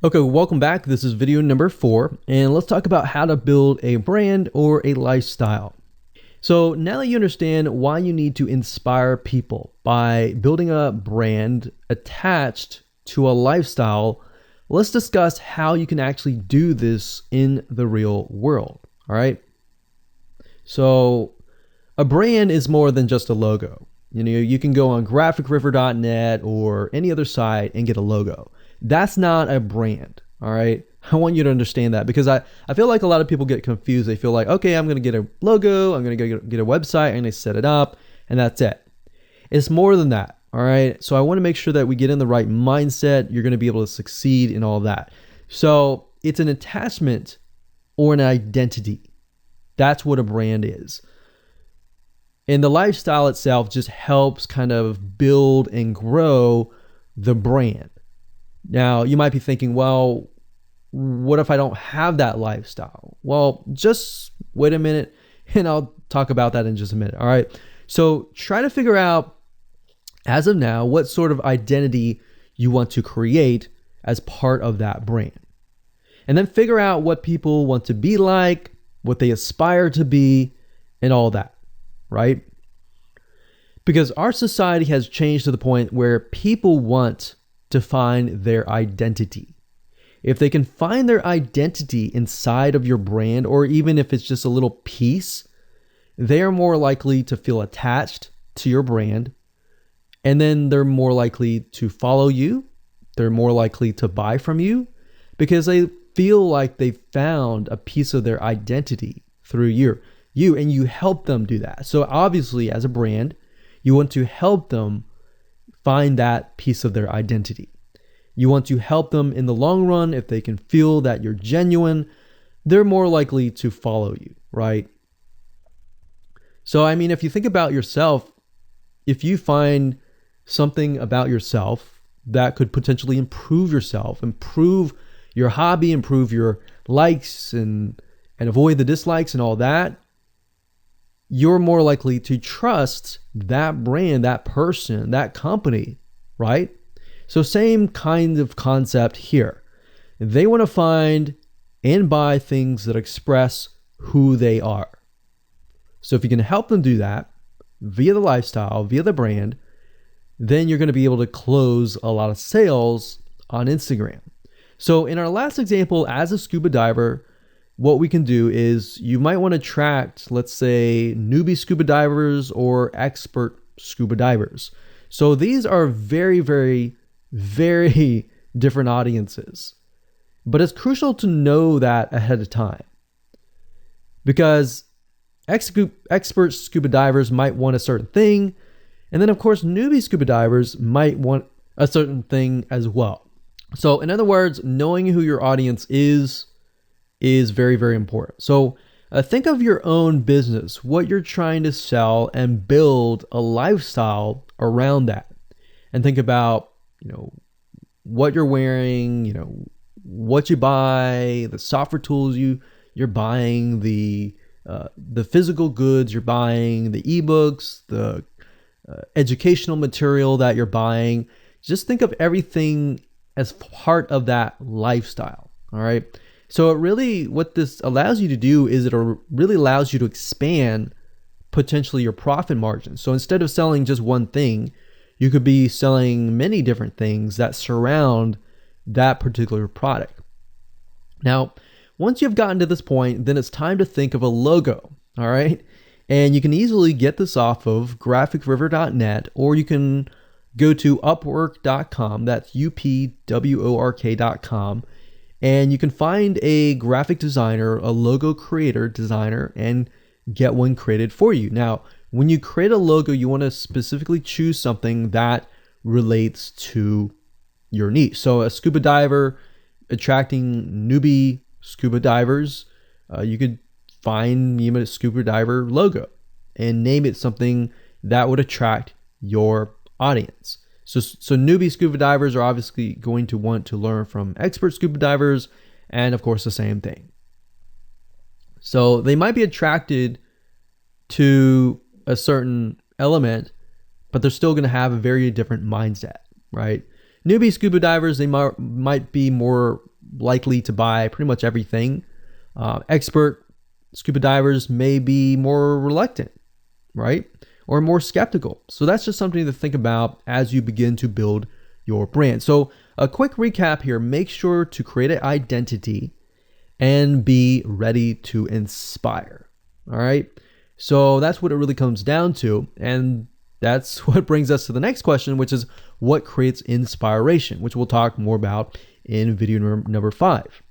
Okay, welcome back. This is video number 4, and let's talk about how to build a brand or a lifestyle. So now that you understand why you need to inspire people by building a brand attached to a lifestyle, let's discuss how you can actually do this in the real world. All right. So a brand is more than just a logo. You can go on graphicriver.net or any other site and get a logo. That's not a brand. All right. I want you to understand that, because I feel like a lot of people get confused. They feel like, okay, I'm going to get a logo, I'm going to get a website, I'm going to set it up, and that's it. It's more than that. All right. So I want to make sure that we get in the right mindset. You're going to be able to succeed in all that. So it's an attachment or an identity. That's what a brand is. And the lifestyle itself just helps kind of build and grow the brand. Now, you might be thinking, well, what if I don't have that lifestyle? Well, just wait a minute and I'll talk about that in just a minute. All right. So try to figure out, as of now, what sort of identity you want to create as part of that brand. And then figure out what people want to be like, what they aspire to be, and all that. Right? Because our society has changed to the point where people want to find their identity. If they can find their identity inside of your brand, or even if it's just a little piece, they are more likely to feel attached to your brand. And then they're more likely to follow you. They're more likely to buy from you because they feel like they found a piece of their identity through you, and you help them do that. So obviously, as a brand, you want to help them find that piece of their identity. You want to help them in the long run. If they can feel that you're genuine, they're more likely to follow you, right? So, I mean, if you think about yourself, if you find something about yourself that could potentially improve yourself, improve your hobby, improve your likes, and avoid the dislikes and all that, you're more likely to trust that brand, that person, that company, right? So same kind of concept here. They want to find and buy things that express who they are. So if you can help them do that via the lifestyle, via the brand, then you're going to be able to close a lot of sales on Instagram. So in our last example, as a scuba diver, what we can do is you might want to attract, let's say, newbie scuba divers or expert scuba divers. So these are very, very, very different audiences. But it's crucial to know that ahead of time, because expert scuba divers might want a certain thing. And then, of course, newbie scuba divers might want a certain thing as well. So in other words, knowing who your audience is very, very important. So think of your own business, what you're trying to sell, and build a lifestyle around that. And think about, what you're wearing, what you buy, the software tools you're buying, the physical goods you're buying, the ebooks, the educational material that you're buying. Just think of everything as part of that lifestyle. All right. So what this allows you to do is it really allows you to expand potentially your profit margin. So instead of selling just one thing, you could be selling many different things that surround that particular product. Now, once you've gotten to this point, then it's time to think of a logo. All right. And you can easily get this off of graphicriver.net, or you can go to upwork.com. That's upwork.com. And you can find a graphic designer, a logo creator, designer, and get one created for you. Now, when you create a logo, you want to specifically choose something that relates to your niche. So a scuba diver attracting newbie scuba divers, you could find a scuba diver logo and name it something that would attract your audience. So newbie scuba divers are obviously going to want to learn from expert scuba divers, and of course the same thing. So they might be attracted to a certain element, but they're still going to have a very different mindset, right? Newbie scuba divers, they might be more likely to buy pretty much everything. Expert scuba divers may be more reluctant, right? Or more skeptical. So that's just something to think about as you begin to build your brand. So a quick recap here: make sure to create an identity and be ready to inspire. All right. So that's what it really comes down to. And that's what brings us to the next question, which is what creates inspiration, which we'll talk more about in video number 5.